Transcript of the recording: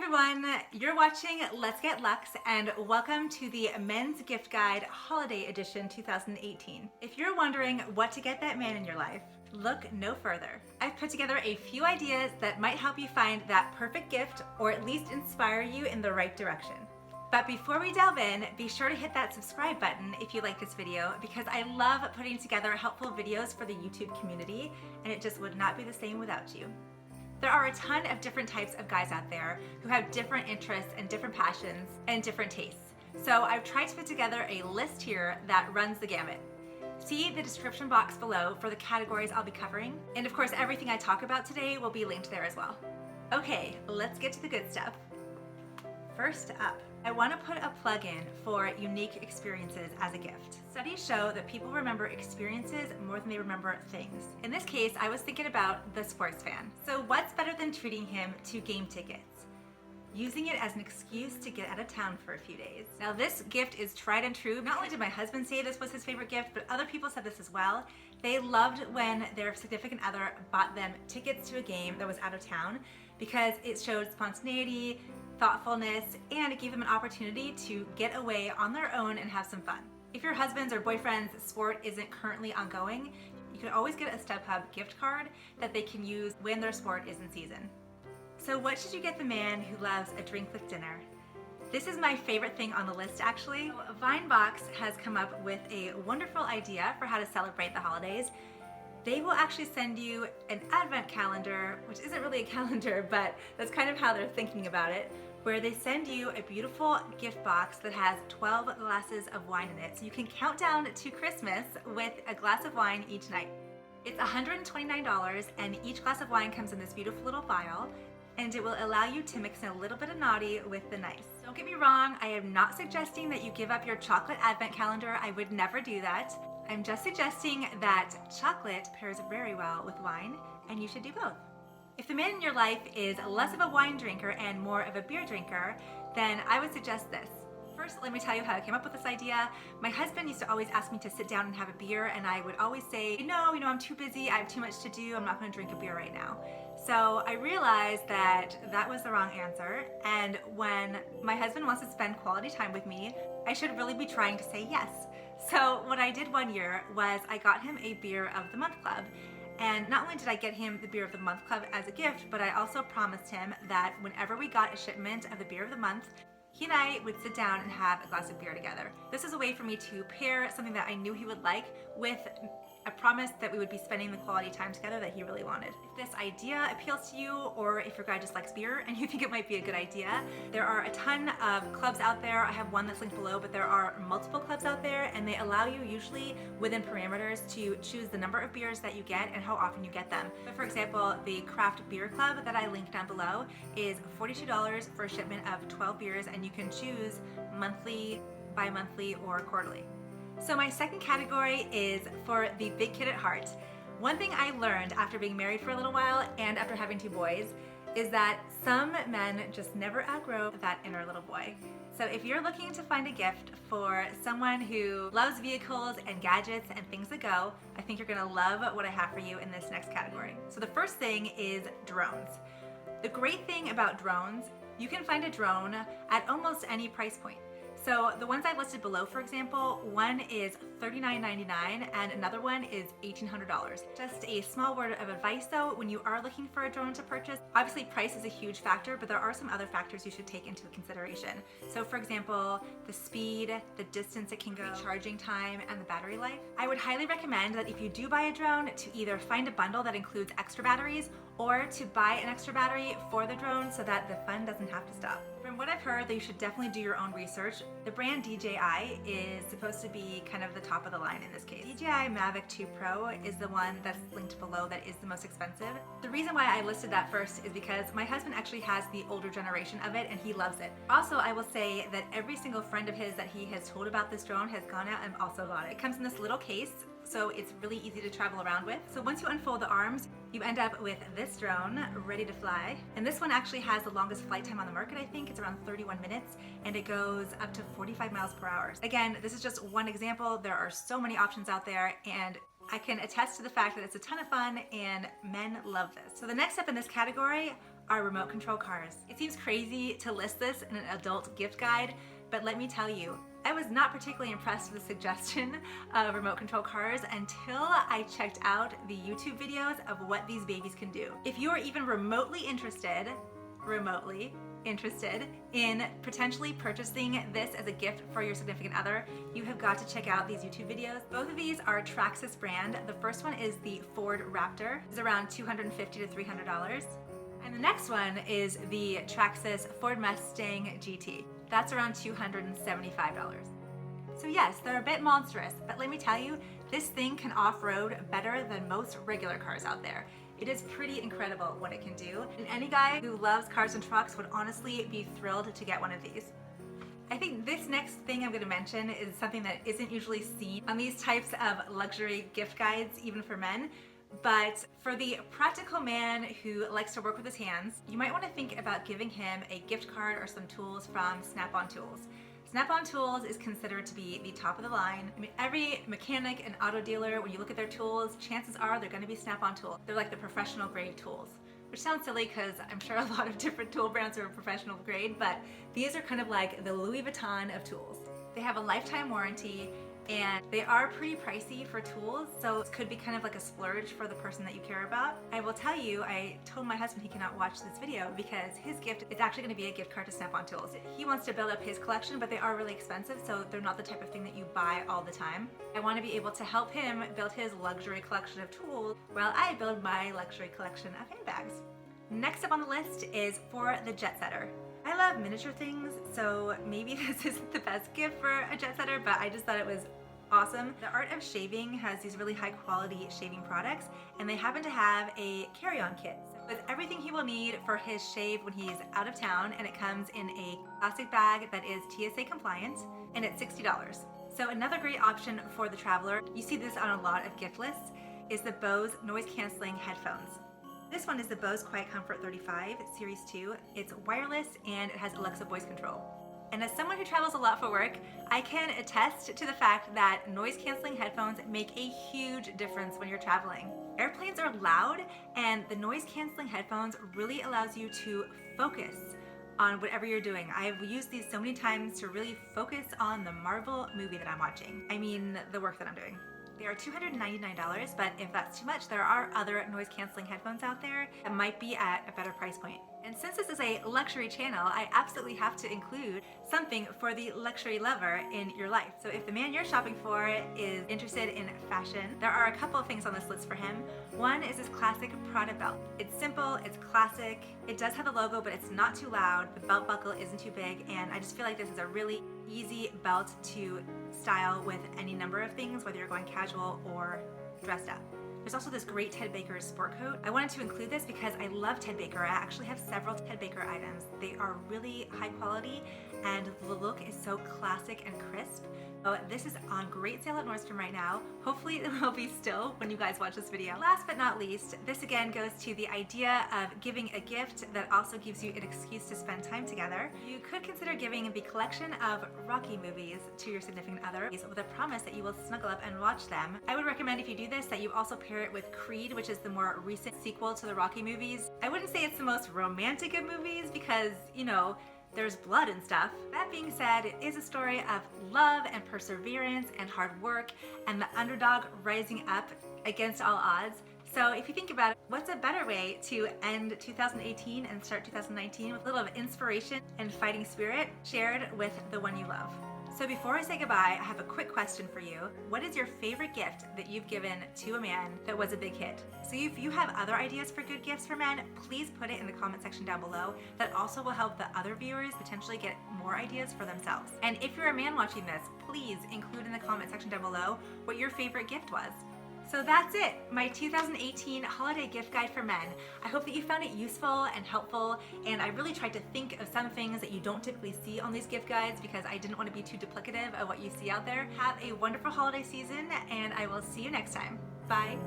everyone, you're watching Let's Get Luxe and welcome to the Men's Gift Guide Holiday Edition 2018. If you're wondering what to get that man in your life, look no further. I've put together a few ideas that might help you find that perfect gift or at least inspire you in the right direction. But before we delve in, be sure to hit that subscribe button if you like this video because I love putting together helpful videos for the YouTube community and it just would not be the same without you. There are a ton of different types of guys out there who have different interests and different passions and different tastes. So I've tried to put together a list here that runs the gamut. See the description box below for the categories I'll be covering. And of course, everything I talk about today will be linked there as well. Okay, let's get to the good stuff. First up, I want to put a plug in for unique experiences as a gift. Studies show that people remember experiences more than they remember things. In this case, I was thinking about the sports fan. So what's better than treating him to game tickets? Using it as an excuse to get out of town for a few days. Now this gift is tried and true. Not only did my husband say this was his favorite gift, but other people said this as well. They loved when their significant other bought them tickets to a game that was out of town because it showed spontaneity, thoughtfulness, and it gave them an opportunity to get away on their own and have some fun. If your husband's or boyfriend's sport isn't currently ongoing, you can always get a StubHub gift card that they can use when their sport is in season. So what should you get the man who loves a drink with dinner? This is my favorite thing on the list actually. Vinebox has come up with a wonderful idea for how to celebrate the holidays. They will actually send you an advent calendar, which isn't really a calendar, but that's kind of how they're thinking about it, where they send you a beautiful gift box that has 12 glasses of wine in it. So you can count down to Christmas with a glass of wine each night. It's $129 and each glass of wine comes in this beautiful little vial and it will allow you to mix in a little bit of naughty with the nice. Don't get me wrong, I am not suggesting that you give up your chocolate advent calendar. I would never do that. I'm just suggesting that chocolate pairs very well with wine and you should do both. If the man in your life is less of a wine drinker and more of a beer drinker, then I would suggest this. First, let me tell you how I came up with this idea. My husband used to always ask me to sit down and have a beer and I would always say, no, I'm too busy, I have too much to do, I'm not gonna drink a beer right now. So I realized that that was the wrong answer, and when my husband wants to spend quality time with me, I should really be trying to say yes. So what I did one year was I got him a Beer of the Month Club. And not only did I get him the Beer of the Month Club as a gift, but I also promised him that whenever we got a shipment of the Beer of the Month, he and I would sit down and have a glass of beer together. This is a way for me to pair something that I knew he would like with a promise that we would be spending the quality time together that he really wanted. If this idea appeals to you, or if your guy just likes beer and you think it might be a good idea, there are a ton of clubs out there. I have one that's linked below, but there are multiple clubs out there and they allow you usually within parameters to choose the number of beers that you get and how often you get them. So for example, the craft beer club that I linked down below is $42 for a shipment of 12 beers and you can choose monthly, bi-monthly, or quarterly. So my second category is for the big kid at heart. One thing I learned after being married for a little while and after having 2 boys is that some men just never outgrow that inner little boy. So if you're looking to find a gift for someone who loves vehicles and gadgets and things that go, I think you're gonna love what I have for you in this next category. So the first thing is drones. The great thing about drones, you can find a drone at almost any price point. So the ones I've listed below, for example, one is $39.99 and another one is $1,800. Just a small word of advice though, when you are looking for a drone to purchase, obviously price is a huge factor, but there are some other factors you should take into consideration. So for example, the speed, the distance it can go, charging time, and the battery life. I would highly recommend that if you do buy a drone to either find a bundle that includes extra batteries or to buy an extra battery for the drone so that the fun doesn't have to stop. From what I've heard, that you should definitely do your own research. The brand DJI is supposed to be kind of the top of the line in this case. DJI Mavic 2 Pro is the one that's linked below that is the most expensive. The reason why I listed that first is because my husband actually has the older generation of it and he loves it. Also, I will say that every single friend of his that he has told about this drone has gone out and also bought it. It comes in this little case, so it's really easy to travel around with. So once you unfold the arms, you end up with this drone ready to fly. And this one actually has the longest flight time on the market, I think. It's around 31 minutes and it goes up to 45 miles per hour. Again, this is just one example. There are so many options out there and I can attest to the fact that it's a ton of fun and men love this. So the next step in this category are remote control cars. It seems crazy to list this in an adult gift guide, but let me tell you, I was not particularly impressed with the suggestion of remote control cars until I checked out the YouTube videos of what these babies can do. If you are even remotely interested in potentially purchasing this as a gift for your significant other, you have got to check out these YouTube videos. Both of these are Traxxas brand. The first one is the Ford Raptor. It's around $250 to $300. And the next one is the Traxxas Ford Mustang GT. That's around $275. So yes, they're a bit monstrous, but let me tell you, this thing can off-road better than most regular cars out there. It is pretty incredible what it can do, and any guy who loves cars and trucks would honestly be thrilled to get one of these. I think this next thing I'm going to mention is something that isn't usually seen on these types of luxury gift guides, even for men. But for the practical man who likes to work with his hands, you might want to think about giving him a gift card or some tools from Snap-on Tools. Snap-on Tools is considered to be the top of the line. I mean, every mechanic and auto dealer, when you look at their tools, chances are they're going to be Snap-on tools. They're like the professional grade tools, which sounds silly because I'm sure a lot of different tool brands are professional grade, but these are kind of like the Louis Vuitton of tools. They have a lifetime warranty, and they are pretty pricey for tools, so it could be kind of like a splurge for the person that you care about. I will tell you, I told my husband he cannot watch this video because his gift is actually going to be a gift card to Snap-on Tools. He wants to build up his collection, but they are really expensive, so they're not the type of thing that you buy all the time. I want to be able to help him build his luxury collection of tools while I build my luxury collection of handbags. Next up on the list is for the JETSETTER. I love miniature things, so maybe this isn't the best gift for a JETSETTER, but I just thought it was awesome. The Art of Shaving has these really high quality shaving products, and they happen to have a carry-on kit with everything he will need for his shave when he's out of town, and it comes in a plastic bag that is TSA compliant, and it's $60. So another great option for the traveler, you see this on a lot of gift lists, is the Bose noise canceling headphones. This one is the Bose Quiet Comfort 35 Series 2. It's wireless and it has Alexa voice control. And as someone who travels a lot for work, I can attest to the fact that noise-canceling headphones make a huge difference when you're traveling. Airplanes are loud, and the noise-canceling headphones really allows you to focus on whatever you're doing. I've used these so many times to really focus on the Marvel movie that I'm watching. I mean, the work that I'm doing. They are $299, but if that's too much, there are other noise-canceling headphones out there that might be at a better price point. And since this is a luxury channel, I absolutely have to include something for the luxury lover in your life. So if the man you're shopping for is interested in fashion, there are a couple of things on this list for him. One is this classic Prada belt. It's simple, it's classic, it does have the logo, but it's not too loud, the belt buckle isn't too big, and I just feel like this is a really easy belt to style with any number of things, whether you're going casual or dressed up. There's also this great Ted Baker sport coat. I wanted to include this because I love Ted Baker. I actually have several Ted Baker items. They are really high quality and the look is so classic and crisp. So this is on great sale at Nordstrom right now. Hopefully it will be still when you guys watch this video. Last but not least, this again goes to the idea of giving a gift that also gives you an excuse to spend time together. You could consider giving the collection of Rocky movies to your significant other with a promise that you will snuggle up and watch them. I would recommend if you do this that you also pair it with Creed, which is the more recent sequel to the Rocky movies. I wouldn't say it's the most romantic of movies because, you know, there's blood and stuff. That being said, it is a story of love and perseverance and hard work and the underdog rising up against all odds. So if you think about it, what's a better way to end 2018 and start 2019 with a little of inspiration and fighting spirit shared with the one you love? So before I say goodbye, I have a quick question for you. What is your favorite gift that you've given to a man that was a big hit? So if you have other ideas for good gifts for men, please put it in the comment section down below. That also will help the other viewers potentially get more ideas for themselves. And if you're a man watching this, please include in the comment section down below what your favorite gift was. So that's it, my 2018 holiday gift guide for men. I hope that you found it useful and helpful, and I really tried to think of some things that you don't typically see on these gift guides because I didn't want to be too duplicative of what you see out there. Have a wonderful holiday season, and I will see you next time. Bye.